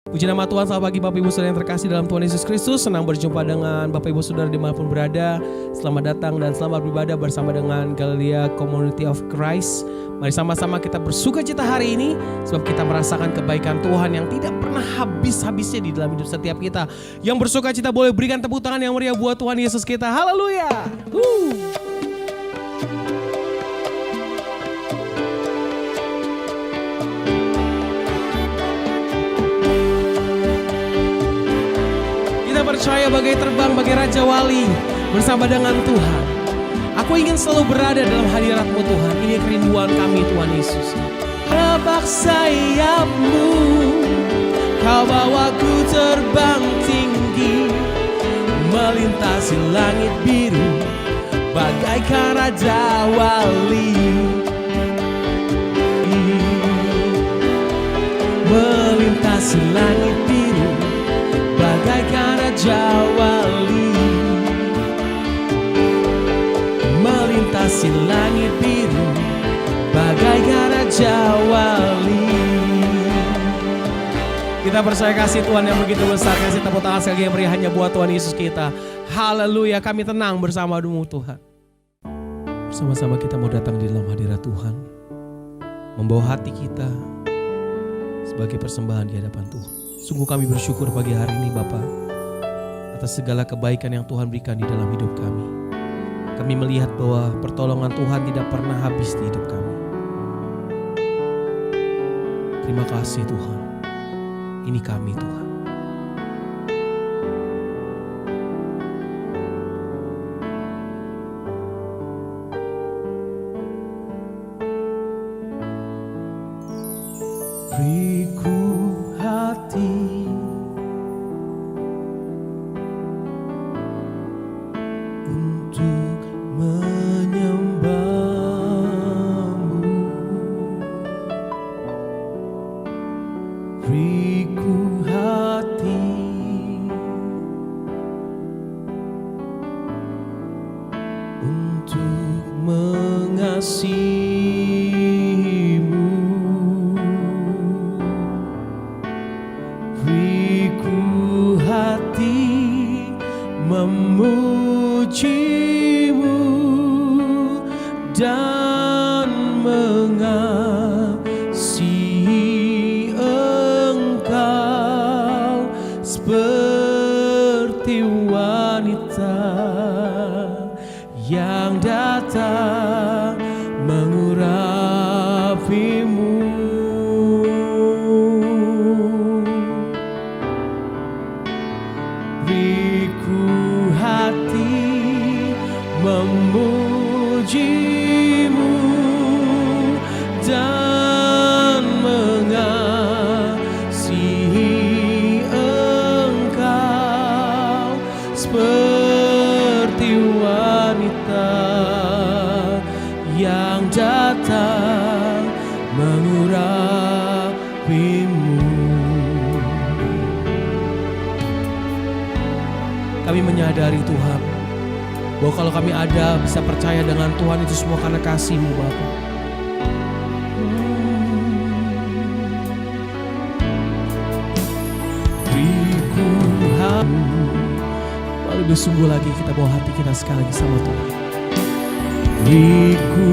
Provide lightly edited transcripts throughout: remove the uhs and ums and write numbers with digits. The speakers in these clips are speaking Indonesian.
Puji nama Tuhan, selamat pagi Bapak Ibu Saudara yang terkasih dalam Tuhan Yesus Kristus. Senang berjumpa dengan Bapak Ibu Saudara dimanapun berada. Selamat datang dan selamat beribadah bersama dengan Galilea Community of Christ. Mari sama-sama kita bersuka cita hari ini, sebab kita merasakan kebaikan Tuhan yang tidak pernah habis-habisnya di dalam hidup setiap kita. Yang bersuka cita boleh berikan tepuk tangan yang meriah buat Tuhan Yesus kita. Haleluya. Percaya bagai terbang, bagai Raja Wali bersama dengan Tuhan. Aku ingin selalu berada dalam hadirat-Mu Tuhan. Ini kerinduan kami Tuhan Yesus. Rebak sayapmu, Kau bawaku terbang tinggi, melintasi langit biru, bagaikan Raja Wali. Melintasi langit biru, bagaikan Raja Wali, melintasi langit biru, bagaikan Raja Wali. Kita percaya kasih Tuhan yang begitu besar. Kasih tepuk tangan sekali lagi yang meriah hanya buat Tuhan Yesus kita. Haleluya, kami tenang bersama-Mu Tuhan. Bersama-sama kita mau datang di dalam hadirat Tuhan, membawa hati kita sebagai persembahan di hadapan Tuhan. Sungguh kami bersyukur pagi hari ini Bapa, atas segala kebaikan yang Tuhan berikan di dalam hidup kami. Kami melihat bahwa pertolongan Tuhan tidak pernah habis di hidup kami. Terima kasih Tuhan. Ini kami Tuhan. Beriku hati untuk menyembah-Mu, beriku hati untuk mengasihi-Mu, beriku hati memuji-Mu dan mengasihi Engkau seperti wanita yang datang mengurapi-Mu. Beriku hati memuji-Mu dan mengasihi Engkau seperti wanita yang datang mengurapi-Mu. Kami menyadari Tuhan, bahwa kalau kami ada bisa percaya dengan Tuhan itu semua karena kasih-Mu Bapa. Beriku hati, lalu bersungguh lagi kita bawa hati kita sekali lagi sama Tuhan. Beriku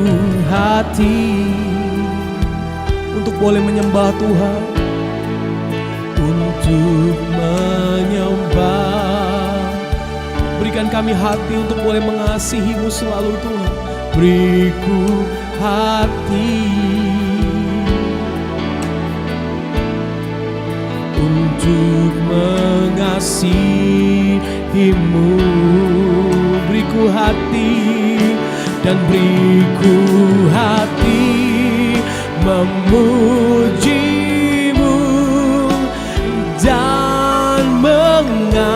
hati untuk boleh menyembah Tuhan, untuk menyembah. Berikan kami hati untuk boleh mengasihi-Mu selalu Tuhan. Beriku hati untuk mengasihi-Mu, beriku hati dan beriku hati memuji-Mu dan mengasihi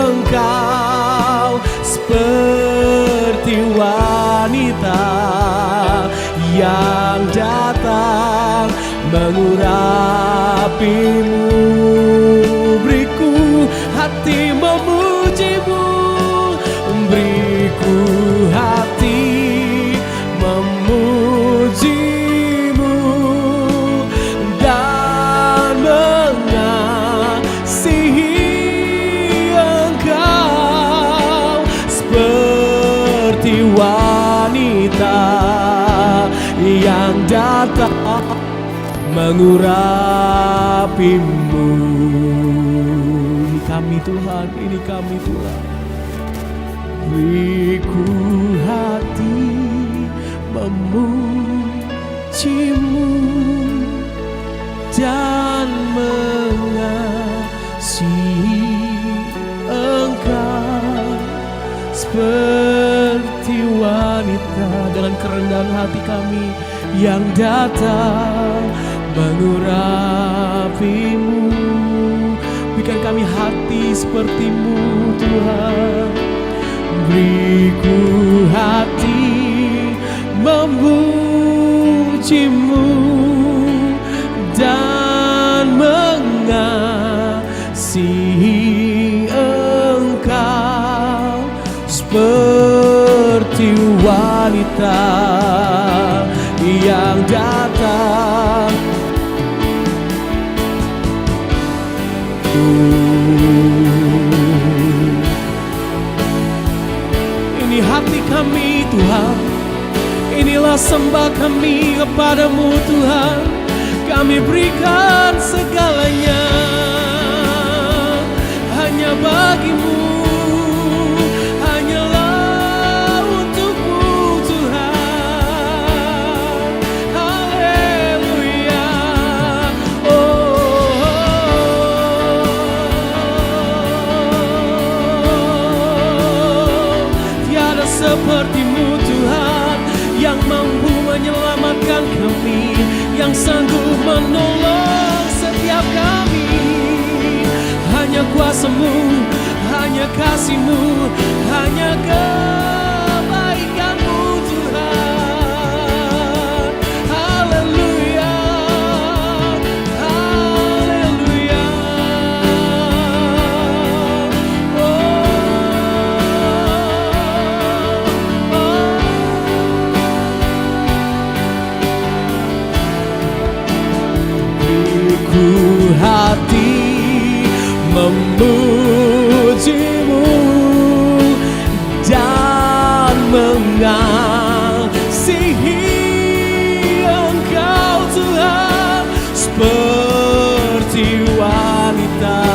Engkau seperti wanita yang datang mengurapi-Mu. Beriku hati memuji-Mu, beriku hati memuji-Mu mengurapimu. Ini kami Tuhan, ini kami Tuhan. Beriku hati memujimu dan mengasihi Engkau seperti wanita. Dengan kerendahan hati kami yang datang mengurapimu. Berikan kami hati sepertimu Tuhan. Beriku hati memujimu dan mengasihi Engkau seperti wanita yang datang. Ini hati kami Tuhan, inilah sembah kami kepadamu Tuhan. Kami berikan segalanya hanya bagimu, hanyalah untukmu Tuhan. Haleluya. Tiada sepertimu Tuhan, yang mampu menyelamatkan kami, yang sanggup menolong setiap kami. Hanya kuasa-Mu, hanya kasih-Mu, hanya kebaikan-Mu Tuhan. Haleluya, haleluya. Beriku hati memujimu dan mengasihi Engkau Tuhan seperti wanita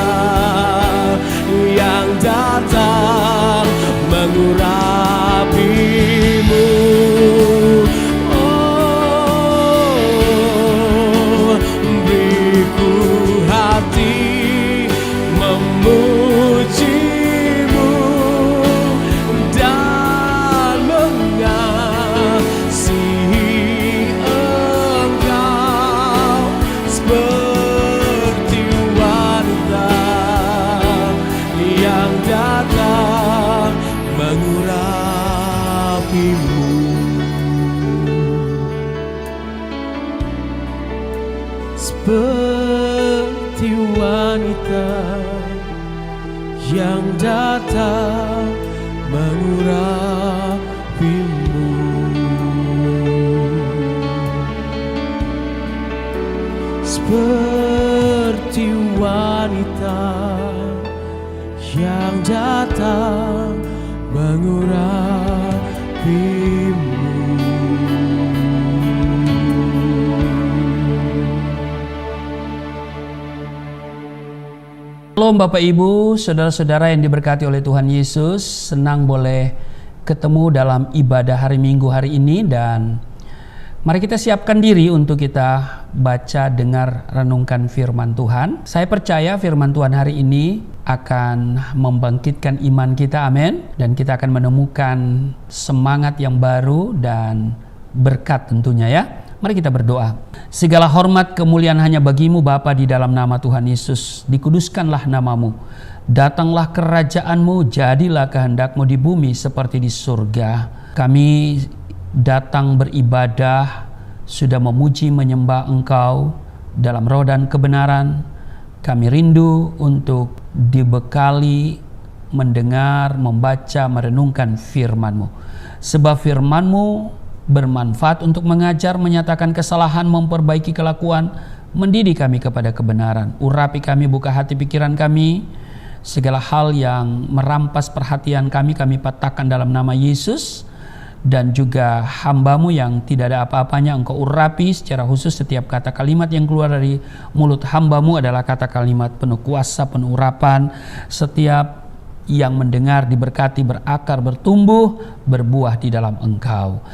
yang datang mengurapimu. Beriku hati memujimu dan mengasihi Engkau seperti wanita yang datang mengurapimu. Seperti wanita yang datang mengurapimu. Seperti wanita yang datang mengurapimu. Shalom Bapak Ibu, saudara-saudara yang diberkati oleh Tuhan Yesus. Senang boleh ketemu dalam ibadah hari Minggu hari ini, dan mari kita siapkan diri untuk kita baca, dengar, renungkan firman Tuhan. Saya percaya firman Tuhan hari ini akan membangkitkan iman kita, amin. Dan kita akan menemukan semangat yang baru dan berkat tentunya ya. Mari kita berdoa. Segala hormat kemuliaan hanya bagimu Bapa, di dalam nama Tuhan Yesus. Dikuduskanlah namamu. Datanglah kerajaanmu, jadilah kehendakmu di bumi seperti di surga. Kami datang beribadah, sudah memuji menyembah Engkau dalam roh dan kebenaran. Kami rindu untuk dibekali, mendengar, membaca, merenungkan firman-Mu. Sebab firman-Mu bermanfaat untuk mengajar, menyatakan kesalahan, memperbaiki kelakuan, mendidik kami kepada kebenaran. Urapi kami, buka hati pikiran kami. Segala hal yang merampas perhatian kami, kami patahkan dalam nama Yesus. dan juga hamba-Mu yang tidak ada apa-apanya Engkau urapi secara khusus setiap kata kalimat yang keluar dari mulut hamba-Mu adalah kata kalimat penuh kuasa, penuh urapan. Setiap yang mendengar diberkati, berakar, bertumbuh, berbuah di dalam Engkau.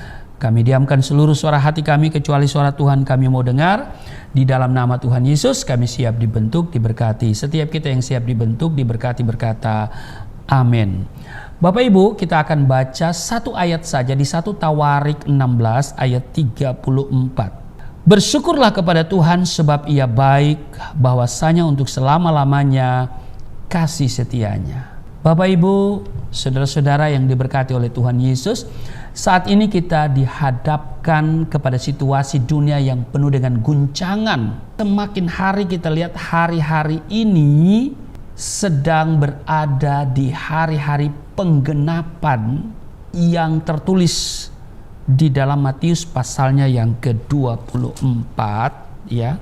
Kami diamkan seluruh suara hati kami kecuali suara Tuhan kami mau dengar. Di dalam nama Tuhan Yesus kami siap dibentuk, diberkati. Setiap kita yang siap dibentuk, diberkati, berkata amin. Bapak Ibu, kita akan baca satu ayat saja di 1 Tawarik 16 ayat 34. Bersyukurlah kepada Tuhan sebab Ia baik, bahwasanya untuk selama-lamanya kasih setianya. Bapak Ibu, saudara-saudara yang diberkati oleh Tuhan Yesus, saat ini kita dihadapkan kepada situasi dunia yang penuh dengan guncangan. Semakin hari kita lihat hari-hari ini sedang berada di hari-hari penggenapan yang tertulis di dalam Matius pasalnya yang ke-24 ya.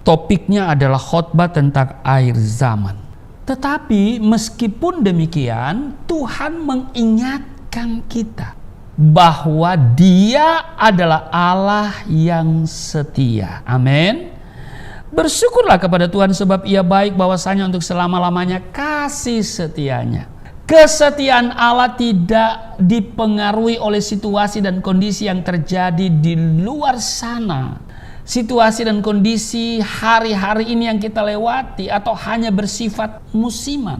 Topiknya adalah khotbah tentang akhir zaman. Tetapi meskipun demikian, Tuhan mengingatkan kita bahwa Dia adalah Allah yang setia. Amin. Bersyukurlah kepada Tuhan sebab Ia baik, bahwasanya untuk selama-lamanya kasih setianya. Kesetiaan Allah tidak dipengaruhi oleh situasi dan kondisi yang terjadi di luar sana. Situasi dan kondisi hari-hari ini yang kita lewati atau hanya bersifat musiman.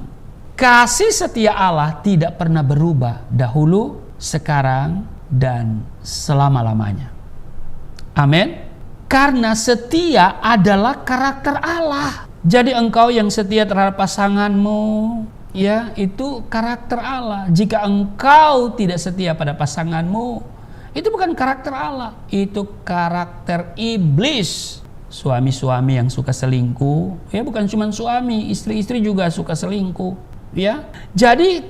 Kasih setia Allah tidak pernah berubah dahulu, sekarang, dan selama-lamanya. Amin. Karena setia adalah karakter Allah. Jadi engkau yang setia terhadap pasanganmu, ya, itu karakter Allah. Jika engkau tidak setia pada pasanganmu, itu bukan karakter Allah, itu karakter iblis. Suami-suami yang suka selingkuh, ya, bukan cuma suami, istri-istri juga suka selingkuh, ya. Jadi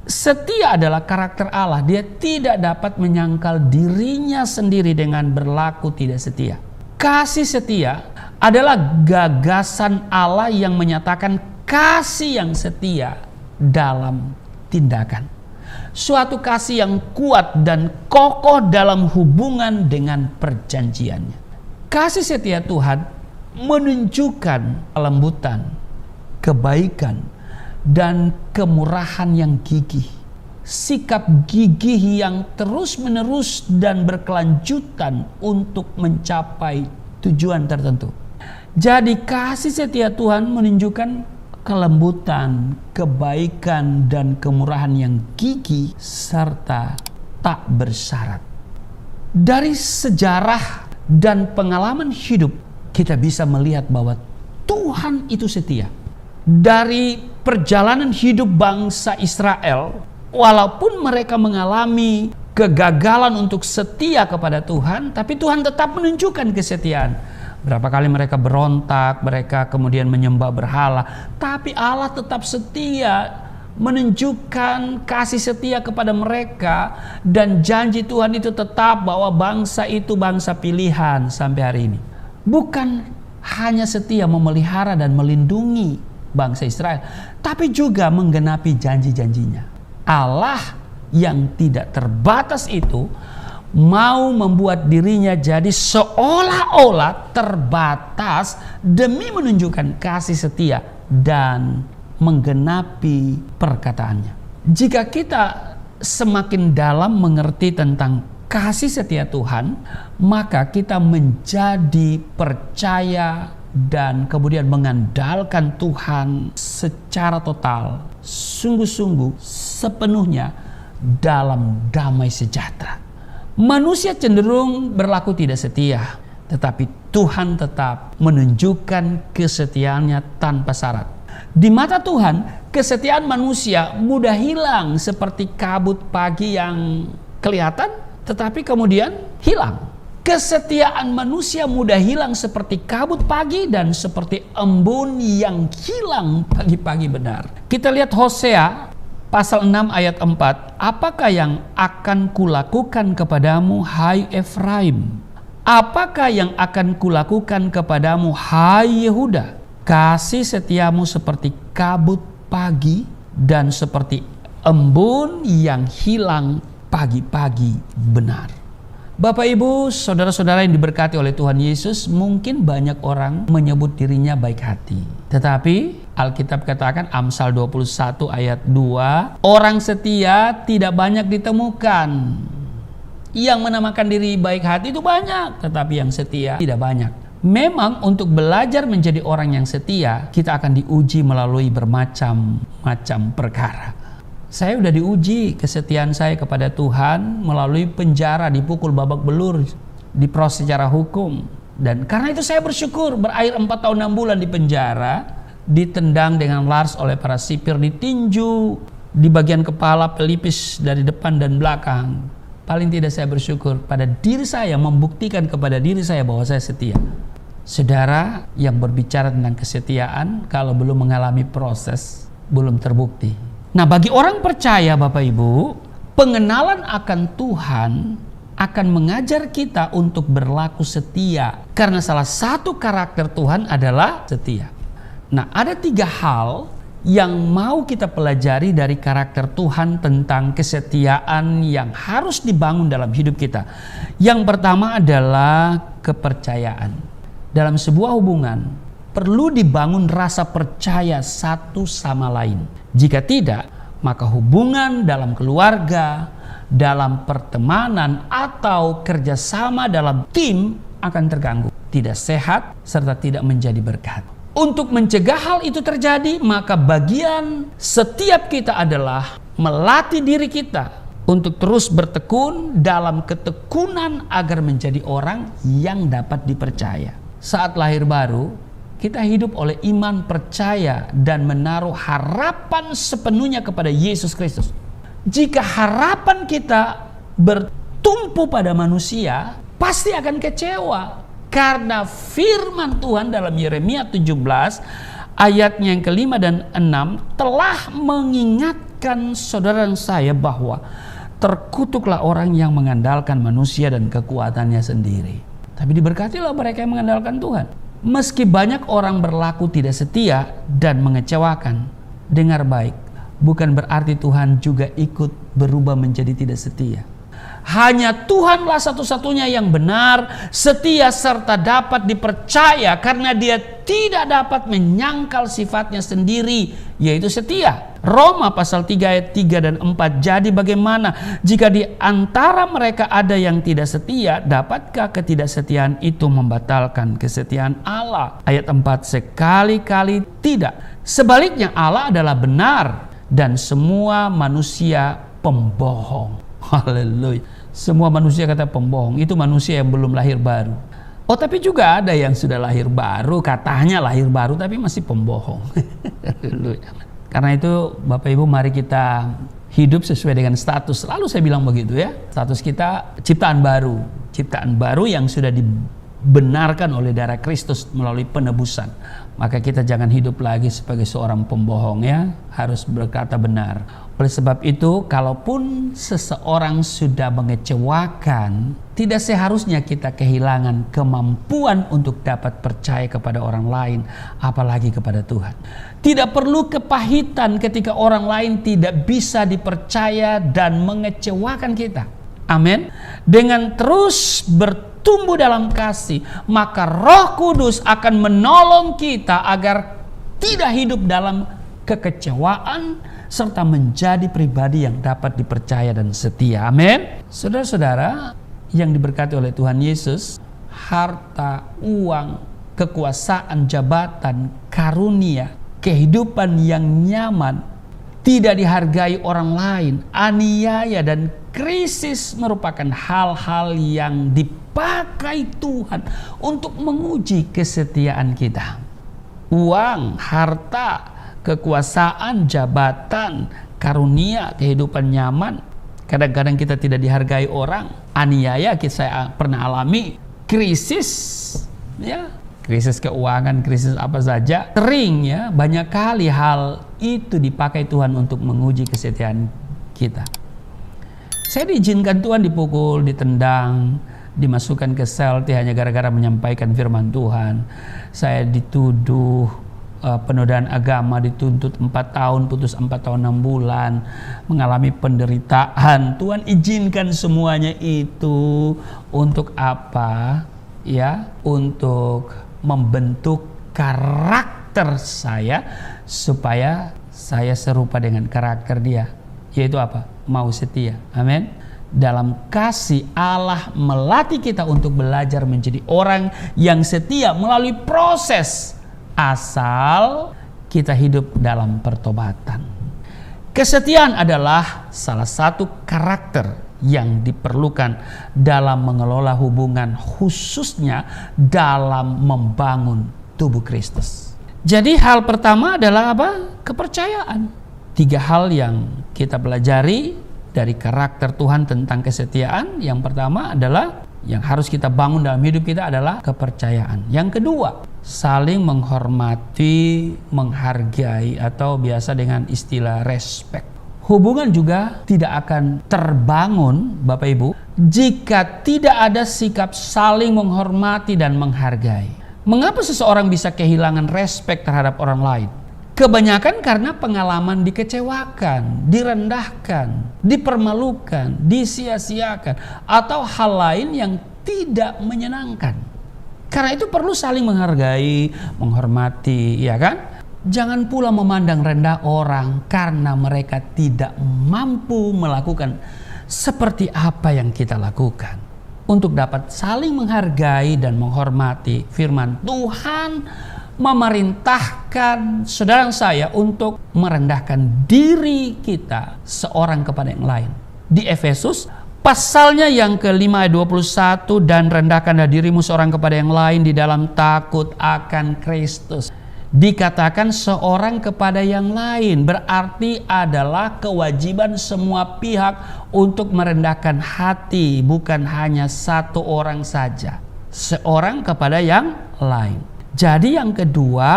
setia adalah karakter Allah. Dia tidak dapat menyangkal dirinya sendiri dengan berlaku tidak setia. Kasih setia adalah gagasan Allah yang menyatakan kasih yang setia dalam tindakan. Suatu kasih yang kuat dan kokoh dalam hubungan dengan perjanjiannya. Kasih setia Tuhan menunjukkan kelembutan, kebaikan, dan kemurahan yang gigih. Sikap gigih yang terus-menerus dan berkelanjutan untuk mencapai tujuan tertentu. Jadi kasih setia Tuhan menunjukkan kelembutan, kebaikan, dan kemurahan yang gigih serta tak bersyarat. Dari sejarah dan pengalaman hidup kita bisa melihat bahwa Tuhan itu setia. Dari perjalanan hidup bangsa Israel, walaupun mereka mengalami kegagalan untuk setia kepada Tuhan, tapi Tuhan tetap menunjukkan kesetiaan. Berapa kali mereka berontak, mereka kemudian menyembah berhala, tapi Allah tetap setia, menunjukkan kasih setia kepada mereka, dan janji Tuhan itu tetap bahwa bangsa itu bangsa pilihan sampai hari ini. Bukan hanya setia memelihara dan melindungi bangsa Israel, tapi juga menggenapi janji-janjinya. Allah yang tidak terbatas itu mau membuat dirinya jadi seolah-olah terbatas demi menunjukkan kasih setia dan menggenapi perkataannya. Jika kita semakin dalam mengerti tentang kasih setia Tuhan, maka kita menjadi percaya dan kemudian mengandalkan Tuhan secara total, sungguh-sungguh, sepenuhnya dalam damai sejahtera. Manusia cenderung berlaku tidak setia, tetapi Tuhan tetap menunjukkan kesetiaannya tanpa syarat. Di mata Tuhan, kesetiaan manusia mudah hilang seperti kabut pagi yang kelihatan, tetapi kemudian hilang. Kesetiaan manusia mudah hilang seperti kabut pagi dan seperti embun yang hilang pagi-pagi benar. Kita lihat Hosea pasal 6 ayat 4. Apakah yang akan kulakukan kepadamu, hai Efraim? Apakah yang akan kulakukan kepadamu, hai Yehuda? Kasih setiamu seperti kabut pagi dan seperti embun yang hilang pagi-pagi benar. Bapak Ibu, saudara-saudara yang diberkati oleh Tuhan Yesus, mungkin banyak orang menyebut dirinya baik hati. Tetapi Alkitab katakan Amsal 21 ayat 2, orang setia tidak banyak ditemukan. Yang menamakan diri baik hati itu banyak, tetapi yang setia tidak banyak. Memang untuk belajar menjadi orang yang setia, kita akan diuji melalui bermacam-macam perkara. Saya udah diuji kesetiaan saya kepada Tuhan melalui penjara, dipukul babak belur, diproses secara hukum. Dan karena itu saya bersyukur, berakhir 4 tahun 6 bulan di penjara, ditendang dengan laras oleh para sipir, ditinju di bagian kepala, pelipis dari depan dan belakang. Paling tidak saya bersyukur pada diri saya, membuktikan kepada diri saya bahwa saya setia. Saudara yang berbicara tentang kesetiaan, kalau belum mengalami proses, belum terbukti. Nah, bagi orang percaya Bapak Ibu, pengenalan akan Tuhan akan mengajar kita untuk berlaku setia. Karena salah satu karakter Tuhan adalah setia. Nah, ada 3 hal yang mau kita pelajari dari karakter Tuhan tentang kesetiaan yang harus dibangun dalam hidup kita. Yang pertama adalah kepercayaan. Dalam sebuah hubungan, perlu dibangun rasa percaya satu sama lain. Jika tidak, maka hubungan dalam keluarga, dalam pertemanan, atau kerjasama dalam tim akan terganggu, tidak sehat, serta tidak menjadi berkat. Untuk mencegah hal itu terjadi, maka bagian setiap kita adalah melatih diri kita untuk terus bertekun dalam ketekunan agar menjadi orang yang dapat dipercaya. Saat lahir baru, kita hidup oleh iman, percaya, dan menaruh harapan sepenuhnya kepada Yesus Kristus. Jika harapan kita bertumpu pada manusia, pasti akan kecewa. Karena firman Tuhan dalam Yeremia 17, ayatnya yang ke-5 dan 6, telah mengingatkan saudara saya bahwa terkutuklah orang yang mengandalkan manusia dan kekuatannya sendiri. Tapi diberkatilah mereka yang mengandalkan Tuhan. Meski banyak orang berlaku tidak setia dan mengecewakan, dengar baik, bukan berarti Tuhan juga ikut berubah menjadi tidak setia. Hanya Tuhanlah satu-satunya yang benar, setia, serta dapat dipercaya karena Dia tidak dapat menyangkal sifatnya sendiri, yaitu setia. Roma pasal 3 ayat 3 dan 4. Jadi bagaimana jika di antara mereka ada yang tidak setia, dapatkah ketidaksetiaan itu membatalkan kesetiaan Allah? Ayat 4, sekali-kali tidak. Sebaliknya Allah adalah benar dan semua manusia pembohong. Haleluya. Semua manusia kata pembohong, itu manusia yang belum lahir baru. Oh, tapi juga ada yang sudah lahir baru, katanya lahir baru tapi masih pembohong. Karena itu Bapak Ibu, mari kita hidup sesuai dengan status. Selalu saya bilang begitu ya. Status kita ciptaan baru. Ciptaan baru yang sudah dibenarkan oleh darah Kristus melalui penebusan. Maka kita jangan hidup lagi sebagai seorang pembohong ya. Harus berkata benar. Oleh sebab itu, kalaupun seseorang sudah mengecewakan, tidak seharusnya kita kehilangan kemampuan untuk dapat percaya kepada orang lain, apalagi kepada Tuhan. Tidak perlu kepahitan ketika orang lain tidak bisa dipercaya dan mengecewakan kita. Amin. Dengan terus bertumbuh dalam kasih, maka Roh Kudus akan menolong kita agar tidak hidup dalam kekecewaan, serta menjadi pribadi yang dapat dipercaya dan setia. Amin. Saudara-saudara yang diberkati oleh Tuhan Yesus, harta, uang, kekuasaan, jabatan, karunia, kehidupan yang nyaman, tidak dihargai orang lain, aniaya dan krisis merupakan hal-hal yang dipakai Tuhan untuk menguji kesetiaan kita. Uang, harta, kekuasaan, jabatan, karunia, kehidupan nyaman. Kadang-kadang kita tidak dihargai orang. Aniaya saya pernah alami. Krisis, ya, krisis keuangan, krisis apa saja. Sering ya, banyak kali hal itu dipakai Tuhan untuk menguji kesetiaan kita. Saya diizinkan Tuhan dipukul, ditendang, dimasukkan ke sel hanya gara-gara menyampaikan firman Tuhan. Saya dituduh penodaan agama, dituntut 4 tahun, putus 4 tahun 6 bulan, mengalami penderitaan. Tuhan izinkan semuanya itu untuk apa? Ya, untuk membentuk karakter saya supaya saya serupa dengan karakter Dia, yaitu apa? Mau setia. Amin. Dalam kasih Allah melatih kita untuk belajar menjadi orang yang setia melalui proses, asal kita hidup dalam pertobatan. Kesetiaan adalah salah satu karakter yang diperlukan dalam mengelola hubungan, khususnya dalam membangun tubuh Kristus. Jadi hal pertama adalah apa? Kepercayaan. 3 hal yang kita pelajari dari karakter Tuhan tentang kesetiaan. Yang pertama adalah yang harus kita bangun dalam hidup kita adalah kepercayaan. Yang kedua, saling menghormati, menghargai, atau biasa dengan istilah respect. Hubungan juga tidak akan terbangun, Bapak Ibu, jika tidak ada sikap saling menghormati dan menghargai. Mengapa seseorang bisa kehilangan respect terhadap orang lain? Kebanyakan karena pengalaman dikecewakan, direndahkan, dipermalukan, disia-siakan, atau hal lain yang tidak menyenangkan. Karena itu perlu saling menghargai, menghormati, ya kan? Jangan pula memandang rendah orang karena mereka tidak mampu melakukan seperti apa yang kita lakukan. Untuk dapat saling menghargai dan menghormati, firman Tuhan memerintahkan saudara saya untuk merendahkan diri kita seorang kepada yang lain. Di Efesus pasalnya yang ke-5 ayat 21, dan rendahkanlah dirimu seorang kepada yang lain di dalam takut akan Kristus. Dikatakan seorang kepada yang lain berarti adalah kewajiban semua pihak untuk merendahkan hati, bukan hanya satu orang saja. Seorang kepada yang lain. Jadi yang kedua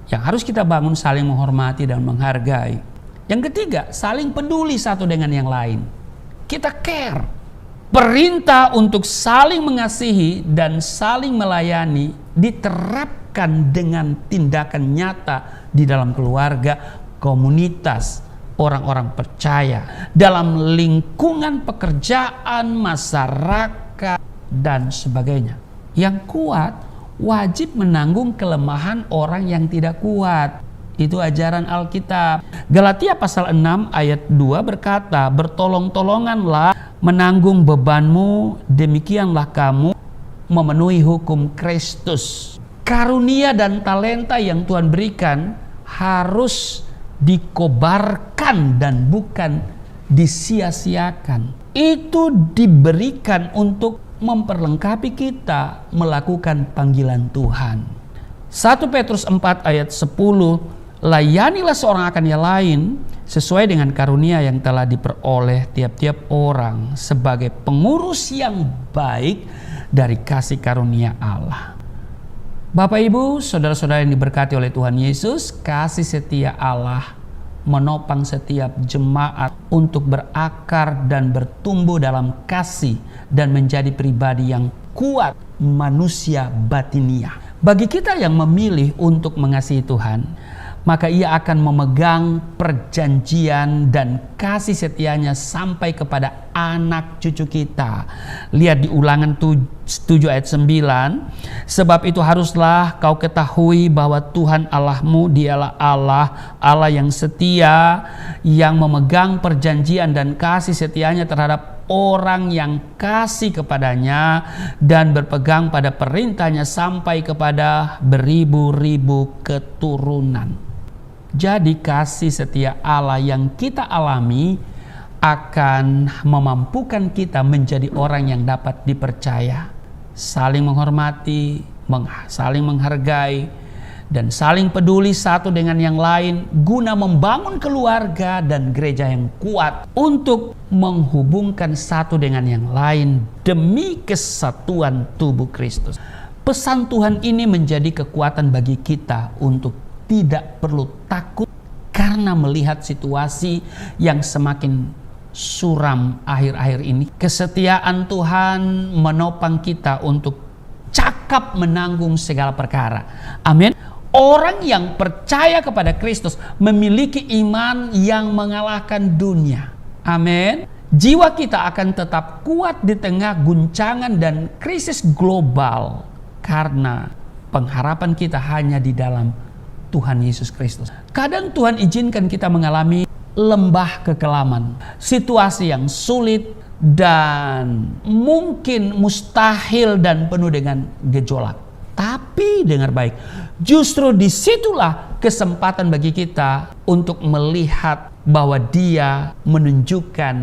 yang harus kita bangun, saling menghormati dan menghargai. Yang ketiga, saling peduli satu dengan yang lain. Kita care. Perintah untuk saling mengasihi dan saling melayani diterapkan dengan tindakan nyata di dalam keluarga, komunitas, orang-orang percaya, dalam lingkungan pekerjaan, masyarakat, dan sebagainya. Yang kuat wajib menanggung kelemahan orang yang tidak kuat. Itu ajaran Alkitab. Galatia pasal 6 ayat 2 berkata, bertolong-tolonganlah menanggung bebanmu, demikianlah kamu memenuhi hukum Kristus. Karunia dan talenta yang Tuhan berikan harus dikobarkan dan bukan disia-siakan. Itu diberikan untuk memperlengkapi kita melakukan panggilan Tuhan. 1 Petrus 4 ayat 10, layanilah seorang akan yang lain sesuai dengan karunia yang telah diperoleh tiap-tiap orang sebagai pengurus yang baik dari kasih karunia Allah. Bapak Ibu, saudara-saudara yang diberkati oleh Tuhan Yesus, kasih setia Allah menopang setiap jemaat untuk berakar dan bertumbuh dalam kasih dan menjadi pribadi yang kuat, manusia batiniah. Bagi kita yang memilih untuk mengasihi Tuhan, maka ia akan memegang perjanjian dan kasih setianya sampai kepada anak cucu kita. Lihat di Ulangan 7 ayat 9. Sebab itu haruslah kau ketahui bahwa Tuhan Allahmu dialah Allah yang setia, yang memegang perjanjian dan kasih setianya terhadap orang yang kasih kepadanya dan berpegang pada perintahnya sampai kepada beribu-ribu keturunan. Jadi kasih setia Allah yang kita alami akan memampukan kita menjadi orang yang dapat dipercaya, saling menghormati, saling menghargai, dan saling peduli satu dengan yang lain guna membangun keluarga dan gereja yang kuat untuk menghubungkan satu dengan yang lain demi kesatuan tubuh Kristus. Pesan Tuhan ini menjadi kekuatan bagi kita untuk tidak perlu takut karena melihat situasi yang semakin suram akhir-akhir ini. Kesetiaan Tuhan menopang kita untuk cakap menanggung segala perkara. Amin. Orang yang percaya kepada Kristus memiliki iman yang mengalahkan dunia. Amin. Jiwa kita akan tetap kuat di tengah guncangan dan krisis global karena pengharapan kita hanya di dalam Tuhan Yesus Kristus. Kadang Tuhan izinkan kita mengalami lembah kekelaman, situasi yang sulit dan mungkin mustahil dan penuh dengan gejolak. Tapi dengar baik, justru disitulah kesempatan bagi kita untuk melihat bahwa Dia menunjukkan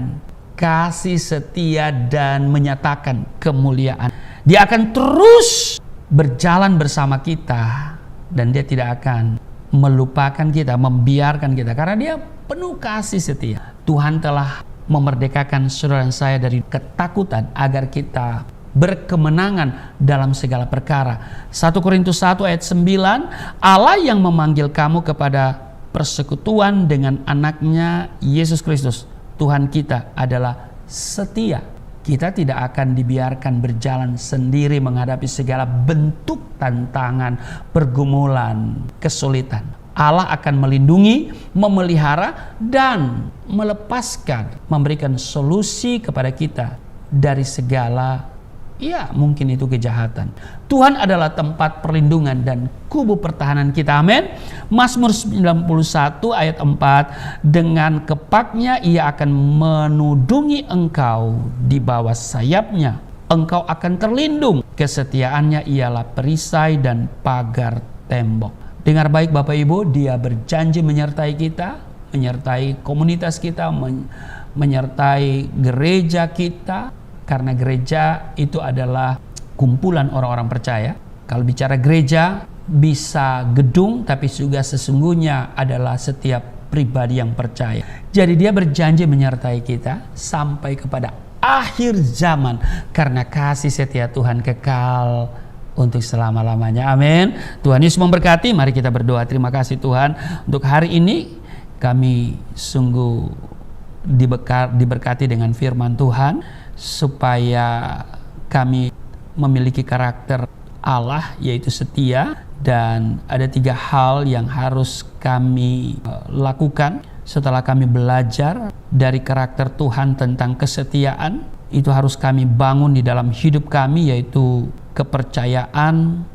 kasih setia dan menyatakan kemuliaan. Dia akan terus berjalan bersama kita dan Dia tidak akan melupakan kita, membiarkan kita, karena Dia penuh kasih setia. Tuhan telah memerdekakan saudara dan saya dari ketakutan agar kita berkemenangan dalam segala perkara. 1 Korintus 1 ayat 9, Allah yang memanggil kamu kepada persekutuan dengan anaknya Yesus Kristus, Tuhan kita adalah setia. Kita tidak akan dibiarkan berjalan sendiri menghadapi segala bentuk tantangan, pergumulan, kesulitan. Allah akan melindungi, memelihara, dan melepaskan, memberikan solusi kepada kita dari segala mungkin itu kejahatan. Tuhan adalah tempat perlindungan dan kubu pertahanan kita. Amin. Mazmur 91 ayat 4, dengan kepaknya Ia akan menudungi engkau, di bawah sayapnya engkau akan terlindung. Kesetiaannya ialah perisai dan pagar tembok. Dengar baik Bapak Ibu, Dia berjanji menyertai kita, menyertai komunitas kita, menyertai gereja kita. Karena gereja itu adalah kumpulan orang-orang percaya. Kalau bicara gereja, bisa gedung, tapi juga sesungguhnya adalah setiap pribadi yang percaya. Jadi Dia berjanji menyertai kita sampai kepada akhir zaman, karena kasih setia Tuhan kekal untuk selama-lamanya. Amin. Tuhan Yesus memberkati. Mari kita berdoa. Terima kasih Tuhan untuk hari ini. Kami sungguh diberkati dengan firman Tuhan, supaya kami memiliki karakter Allah, yaitu setia. Dan ada 3 hal yang harus kami lakukan setelah kami belajar dari karakter Tuhan tentang kesetiaan. Itu harus kami bangun di dalam hidup kami, yaitu kepercayaan,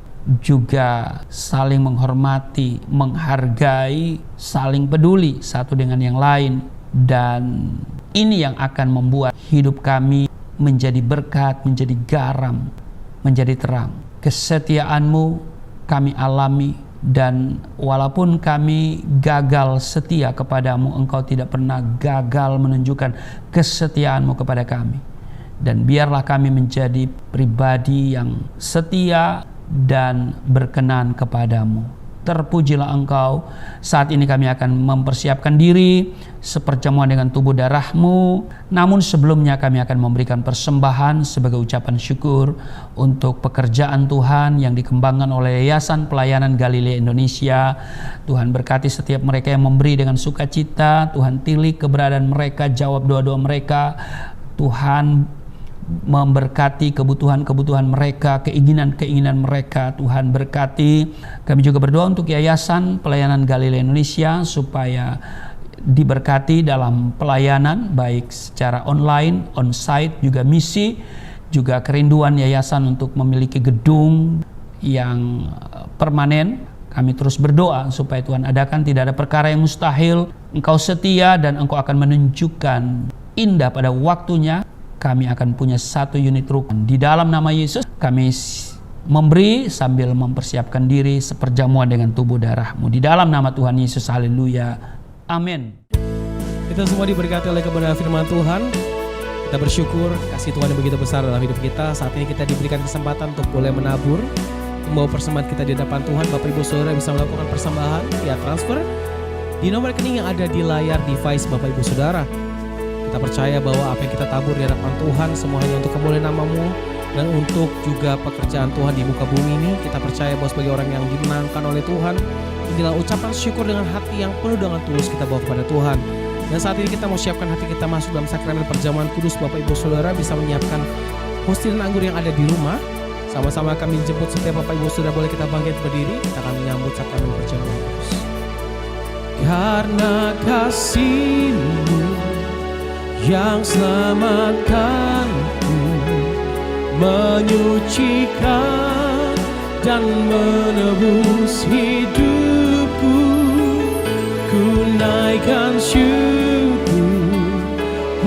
juga saling menghormati, menghargai, saling peduli satu dengan yang lain. Dan ini yang akan membuat hidup kami menjadi berkat, menjadi garam, menjadi terang. Kesetiaan-Mu kami alami, dan walaupun kami gagal setia kepadamu, Engkau tidak pernah gagal menunjukkan kesetiaan-Mu kepada kami. Dan biarlah kami menjadi pribadi yang setia dan berkenan kepadamu. Terpujilah Engkau. Saat ini kami akan mempersiapkan diri seperjamuan dengan tubuh darah-Mu. Namun sebelumnya kami akan memberikan persembahan sebagai ucapan syukur untuk pekerjaan Tuhan yang dikembangkan oleh Yayasan Pelayanan Galilea Indonesia. Tuhan berkati setiap mereka yang memberi dengan sukacita. Tuhan tilik keberadaan mereka, jawab doa-doa mereka. Tuhan memberkati kebutuhan-kebutuhan mereka, keinginan-keinginan mereka. Tuhan berkati. Kami juga berdoa untuk Yayasan Pelayanan Galilea Indonesia supaya diberkati dalam pelayanan, baik secara online, on-site, juga misi, juga kerinduan yayasan untuk memiliki gedung yang permanen. Kami terus berdoa supaya Tuhan adakan, tidak ada perkara yang mustahil. Engkau setia dan Engkau akan menunjukkan indah pada waktunya. Kami akan punya 1 unit rukun. Di dalam nama Yesus kami memberi sambil mempersiapkan diri seperjamuan dengan tubuh darah-Mu. Di dalam nama Tuhan Yesus, haleluya, amin. Kita semua diberkati oleh kebenaran firman Tuhan. Kita bersyukur kasih Tuhan yang begitu besar dalam hidup kita. Saat ini kita diberikan kesempatan untuk boleh menabur, membawa persembahan kita di hadapan Tuhan. Bapak Ibu Saudara bisa melakukan persembahan via transfer di nomor rekening yang ada di layar device Bapak Ibu Saudara. Kita percaya bahwa apa yang kita tabur di hadapan Tuhan semua hanya untuk kemuliaan nama-Mu dan untuk juga pekerjaan Tuhan di muka bumi ini. Kita percaya bahwa sebagai orang yang dimenangkan oleh Tuhan, inilah ucapan syukur dengan hati yang penuh dengan tulus kita bawa kepada Tuhan. Dan saat ini kita mau siapkan hati kita masuk dalam sakramen perjamuan kudus. Bapak Ibu Saudara bisa menyiapkan hosti dan anggur yang ada di rumah. Sama-sama kami jemput setiap Bapak Ibu, sudah boleh kita bangkit berdiri. Kita akan menyambut saat kami berjamaah. Karena kasih-Mu yang selamatkanku, menyucikan dan menebus hidupku, ku naikkan syukur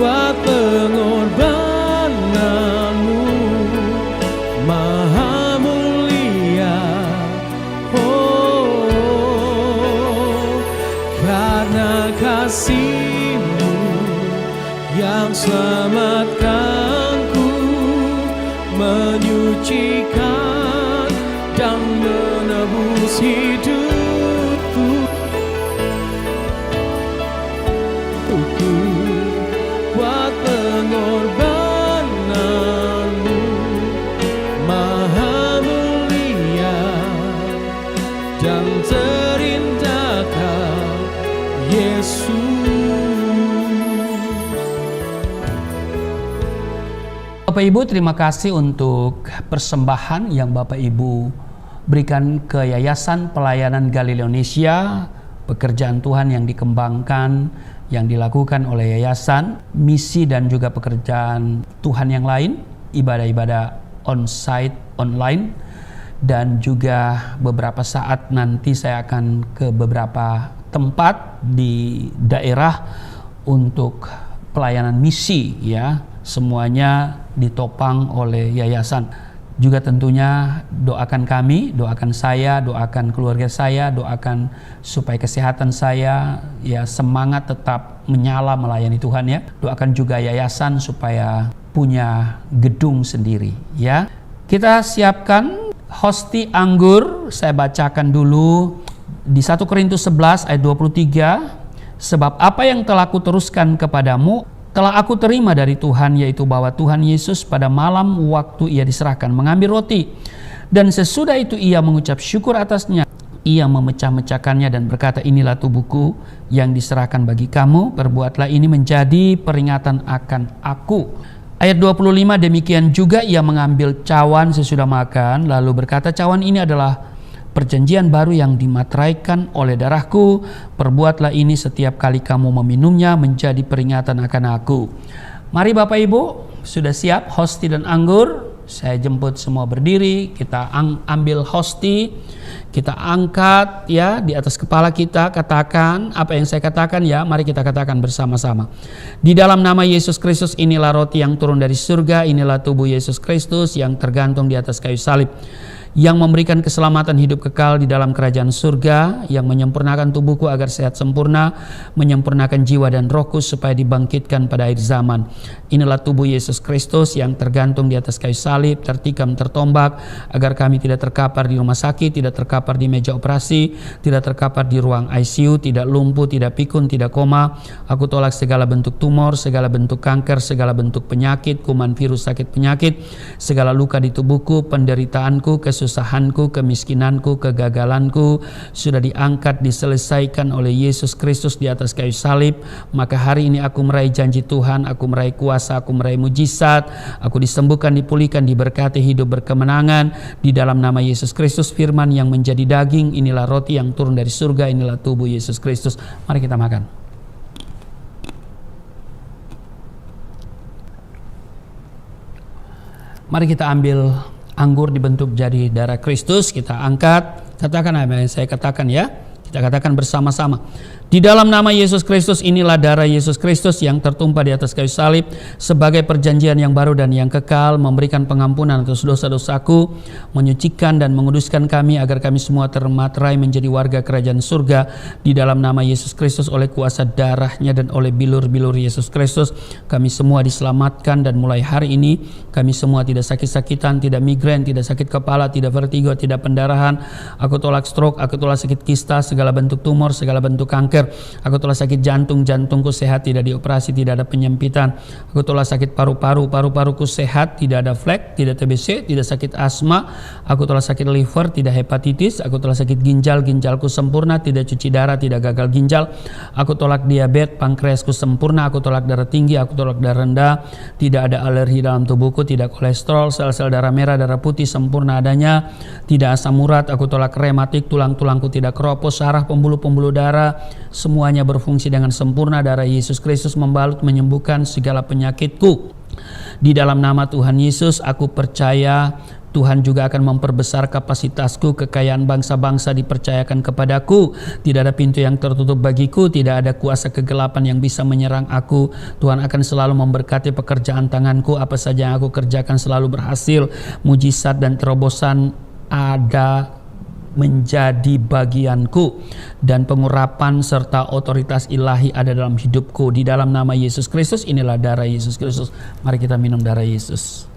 buat pengorbanan-Mu maha mulia. Oh, karena kasih-Mu yang selamatkanku, menyucikan dan menebus hidupku, buat pengorbanan-Mu maha mulia dan terindah Kau, Yesus. Bapak Ibu, terima kasih untuk persembahan yang Bapak Ibu berikan ke Yayasan Pelayanan Galileo Indonesia, pekerjaan Tuhan yang dikembangkan, yang dilakukan oleh yayasan, misi dan juga pekerjaan Tuhan yang lain, ibadah-ibadah on-site, online, dan juga beberapa saat nanti saya akan ke beberapa tempat di daerah untuk pelayanan misi, ya. Semuanya ditopang oleh yayasan. Juga tentunya doakan kami, doakan saya, doakan keluarga saya, doakan supaya kesehatan saya, ya, semangat tetap menyala melayani Tuhan, ya. Doakan juga yayasan supaya punya gedung sendiri, ya. Kita siapkan hosti anggur. Saya bacakan dulu di 1 Korintus 11 ayat 23. Sebab apa yang telah kuteruskan kepadamu telah aku terima dari Tuhan, yaitu bahwa Tuhan Yesus pada malam waktu ia diserahkan mengambil roti, dan sesudah itu ia mengucap syukur atasnya, ia memecah-mecahkannya dan berkata, inilah tubuhku yang diserahkan bagi kamu, perbuatlah ini menjadi peringatan akan aku. Ayat 25, demikian juga ia mengambil cawan sesudah makan, lalu berkata, cawan ini adalah perjanjian baru yang dimateraikan oleh darahku, perbuatlah ini setiap kali kamu meminumnya menjadi peringatan akan aku. Mari Bapak Ibu, sudah siap hosti dan anggur? Saya jemput semua berdiri, kita ambil hosti, kita angkat, ya, di atas kepala kita, katakan apa yang saya katakan, ya. Mari kita katakan bersama-sama. Di dalam nama Yesus Kristus, inilah roti yang turun dari surga, inilah tubuh Yesus Kristus yang tergantung di atas kayu salib, yang memberikan keselamatan hidup kekal di dalam kerajaan surga, yang menyempurnakan tubuhku agar sehat sempurna, menyempurnakan jiwa dan rohku supaya dibangkitkan pada akhir zaman. Inilah tubuh Yesus Kristus yang tergantung di atas kayu salib, tertikam, tertombak, agar kami tidak terkapar di rumah sakit, tidak terkapar di meja operasi, tidak terkapar di ruang ICU, tidak lumpuh, tidak pikun, tidak koma. Aku tolak segala bentuk tumor, segala bentuk kanker, segala bentuk penyakit, kuman, virus, sakit penyakit, segala luka di tubuhku, penderitaanku, kesusahanku, kemiskinanku, kegagalanku sudah diangkat, diselesaikan oleh Yesus Kristus di atas kayu salib. Maka hari ini aku meraih janji Tuhan, aku meraih kuasa, aku meraih mujizat, aku disembuhkan, dipulihkan, diberkati, hidup berkemenangan di dalam nama Yesus Kristus. Firman yang menjadi daging, inilah roti yang turun dari surga, inilah tubuh Yesus Kristus. Mari kita makan. Mari kita ambil anggur dibentuk jadi darah Kristus, kita angkat, katakan apa yang saya katakan, ya. Kita katakan bersama-sama. Di dalam nama Yesus Kristus, inilah darah Yesus Kristus yang tertumpah di atas kayu salib sebagai perjanjian yang baru dan yang kekal, memberikan pengampunan atas dosa-dosaku, menyucikan dan menguduskan kami agar kami semua termaterai menjadi warga kerajaan surga di dalam nama Yesus Kristus. Oleh kuasa darahnya dan oleh bilur-bilur Yesus Kristus kami semua diselamatkan, dan mulai hari ini kami semua tidak sakit-sakitan, tidak migrain, tidak sakit kepala, tidak vertigo, tidak pendarahan. Aku tolak stroke, aku tolak sakit kista, segala segala bentuk tumor, segala bentuk kanker. Aku tolak sakit jantung, jantungku sehat, tidak dioperasi, tidak ada penyempitan. Aku tolak sakit paru-paru, paru-paruku sehat, tidak ada flek, tidak TBC, tidak sakit asma. Aku tolak sakit liver, tidak hepatitis. Aku tolak sakit ginjal, ginjalku sempurna, tidak cuci darah, tidak gagal ginjal. Aku tolak diabetes, pankreasku sempurna. Aku tolak darah tinggi, aku tolak darah rendah, tidak ada alergi dalam tubuhku, tidak kolesterol, sel-sel darah merah, darah putih sempurna adanya, tidak asam urat. Aku tolak rematik, tulang-tulangku tidak keropos, saraf, pembuluh-pembuluh darah, semuanya berfungsi dengan sempurna. Darah Yesus Kristus membalut, menyembuhkan segala penyakitku. Di dalam nama Tuhan Yesus, aku percaya Tuhan juga akan memperbesar kapasitasku. Kekayaan bangsa-bangsa dipercayakan kepadaku. Tidak ada pintu yang tertutup bagiku. Tidak ada kuasa kegelapan yang bisa menyerang aku. Tuhan akan selalu memberkati pekerjaan tanganku. Apa saja yang aku kerjakan selalu berhasil. Mujizat dan terobosan ada menjadi bagianku, dan pengurapan serta otoritas ilahi ada dalam hidupku. Di dalam nama Yesus Kristus, inilah darah Yesus Kristus. Mari kita minum darah Yesus.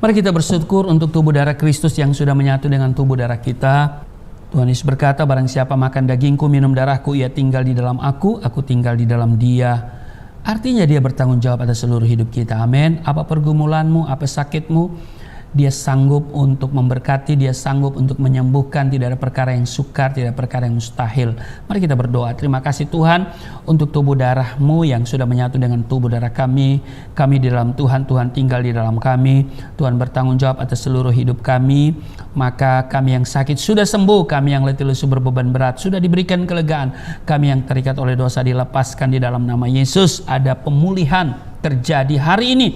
Mari kita bersyukur untuk tubuh darah Kristus yang sudah menyatu dengan tubuh darah kita. Tuhan Yesus berkata, barang siapa makan dagingku, minum darahku, ia tinggal di dalam aku tinggal di dalam dia. Artinya dia bertanggung jawab atas seluruh hidup kita. Amin. Apa pergumulanmu, apa sakitmu, dia sanggup untuk memberkati, dia sanggup untuk menyembuhkan. Tidak ada perkara yang sukar, tidak ada perkara yang mustahil. Mari kita berdoa. Terima kasih Tuhan untuk tubuh darah-Mu yang sudah menyatu dengan tubuh darah kami. Kami di dalam Tuhan, Tuhan tinggal di dalam kami. Tuhan bertanggung jawab atas seluruh hidup kami. Maka kami yang sakit sudah sembuh, kami yang letih lesu berbeban berat sudah diberikan kelegaan. Kami yang terikat oleh dosa dilepaskan di dalam nama Yesus. Ada pemulihan terjadi hari ini.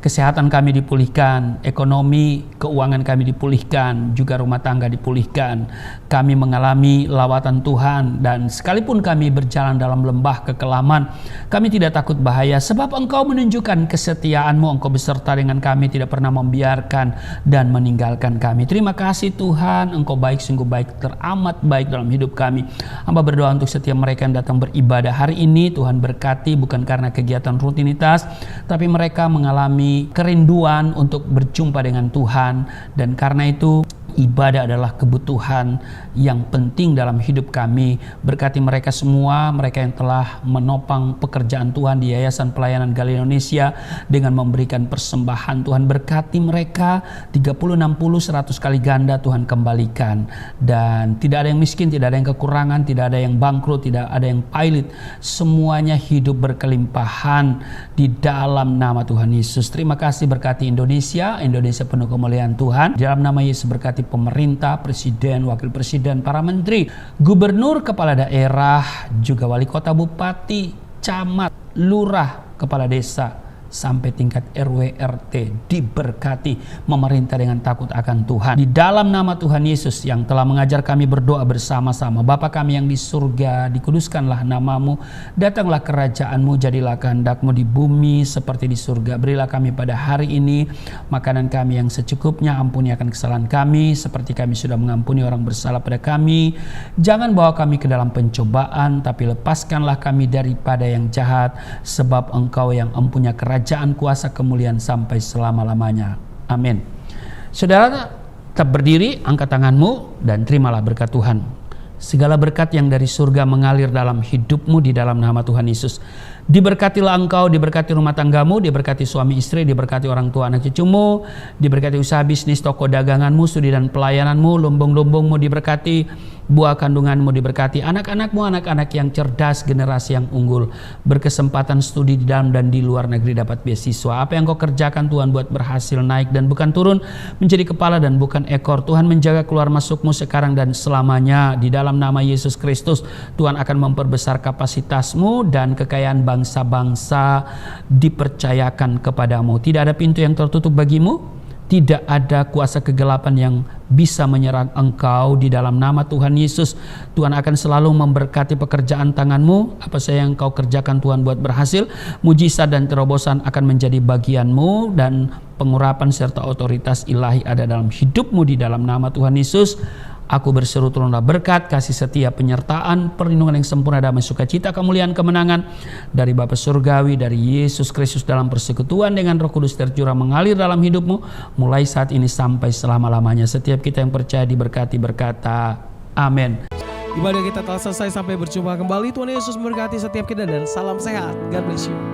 Kesehatan kami dipulihkan, ekonomi, keuangan kami dipulihkan, juga rumah tangga dipulihkan. Kami mengalami lawatan Tuhan, dan sekalipun kami berjalan dalam lembah kekelaman, kami tidak takut bahaya, sebab Engkau menunjukkan kesetiaan-Mu. Engkau beserta dengan kami, tidak pernah membiarkan dan meninggalkan kami. Terima kasih Tuhan, Engkau baik, sungguh baik, teramat baik dalam hidup kami. Hamba berdoa untuk setiap mereka yang datang beribadah hari ini. Tuhan berkati, bukan karena kegiatan rutinitas, tapi mereka mengalami kerinduan untuk berjumpa dengan Tuhan, dan karena itu ibadah adalah kebutuhan yang penting dalam hidup kami. Berkati mereka semua, mereka yang telah menopang pekerjaan Tuhan di Yayasan Pelayanan Galilea Indonesia dengan memberikan persembahan. Tuhan berkati mereka 30, 60, 100 kali ganda Tuhan kembalikan. Dan tidak ada yang miskin, tidak ada yang kekurangan, tidak ada yang bangkrut, tidak ada yang pailit. Semuanya hidup berkelimpahan di dalam nama Tuhan Yesus. Terima kasih, berkati Indonesia penuh kemuliaan Tuhan. Di dalam nama Yesus berkati pemerintah, presiden, wakil presiden, para menteri, gubernur, kepala daerah, juga wali kota, bupati, camat, lurah, kepala desa, sampai tingkat RW RT diberkati, memerintah dengan takut akan Tuhan. Di dalam nama Tuhan Yesus yang telah mengajar kami berdoa bersama-sama. Bapa kami yang di surga, dikuduskanlah namamu, datanglah kerajaan-Mu, jadilah kehendak-Mu di bumi seperti di surga. Berilah kami pada hari ini makanan kami yang secukupnya, ampuni akan kesalahan kami seperti kami sudah mengampuni orang bersalah pada kami. Jangan bawa kami ke dalam pencobaan, tapi lepaskanlah kami daripada yang jahat, sebab Engkau yang empunya kerajaan, kuasa, kemuliaan sampai selama-lamanya. Amin. Saudara, tetap berdiri, angkat tanganmu, dan terimalah berkat Tuhan. Segala berkat yang dari surga mengalir dalam hidupmu di dalam nama Tuhan Yesus. Diberkatilah engkau, diberkati rumah tanggamu, diberkati suami istri, diberkati orang tua anak cucumu, diberkati usaha bisnis, toko daganganmu, studi dan pelayananmu, lumbung-lumbungmu diberkati, buah kandunganmu diberkati, anak-anakmu anak-anak yang cerdas, generasi yang unggul, berkesempatan studi di dalam dan di luar negeri, dapat beasiswa. Apa yang kau kerjakan Tuhan buat berhasil, naik dan bukan turun, menjadi kepala dan bukan ekor. Tuhan menjaga keluar masukmu sekarang dan selamanya. Di dalam nama Yesus Kristus, Tuhan akan memperbesar kapasitasmu dan kekayaan bangsa-bangsa dipercayakan kepadamu. Tidak ada pintu yang tertutup bagimu. Tidak ada kuasa kegelapan yang bisa menyerang engkau. Di dalam nama Tuhan Yesus, Tuhan akan selalu memberkati pekerjaan tanganmu. Apa saja yang kau kerjakan Tuhan buat berhasil, mujizat dan terobosan akan menjadi bagianmu, dan pengurapan serta otoritas ilahi ada dalam hidupmu di dalam nama Tuhan Yesus. Aku berseru turunlah berkat, kasih setia, penyertaan, perlindungan yang sempurna, damai, sukacita, kemuliaan, kemenangan dari Bapa Surgawi, dari Yesus Kristus dalam persekutuan dengan Roh Kudus tercurah mengalir dalam hidupmu mulai saat ini sampai selama-lamanya. Setiap kita yang percaya diberkati, berkata amin. Ibadah kita telah selesai, sampai berjumpa kembali. Tuhan Yesus memberkati setiap kita dan salam sehat. God bless you.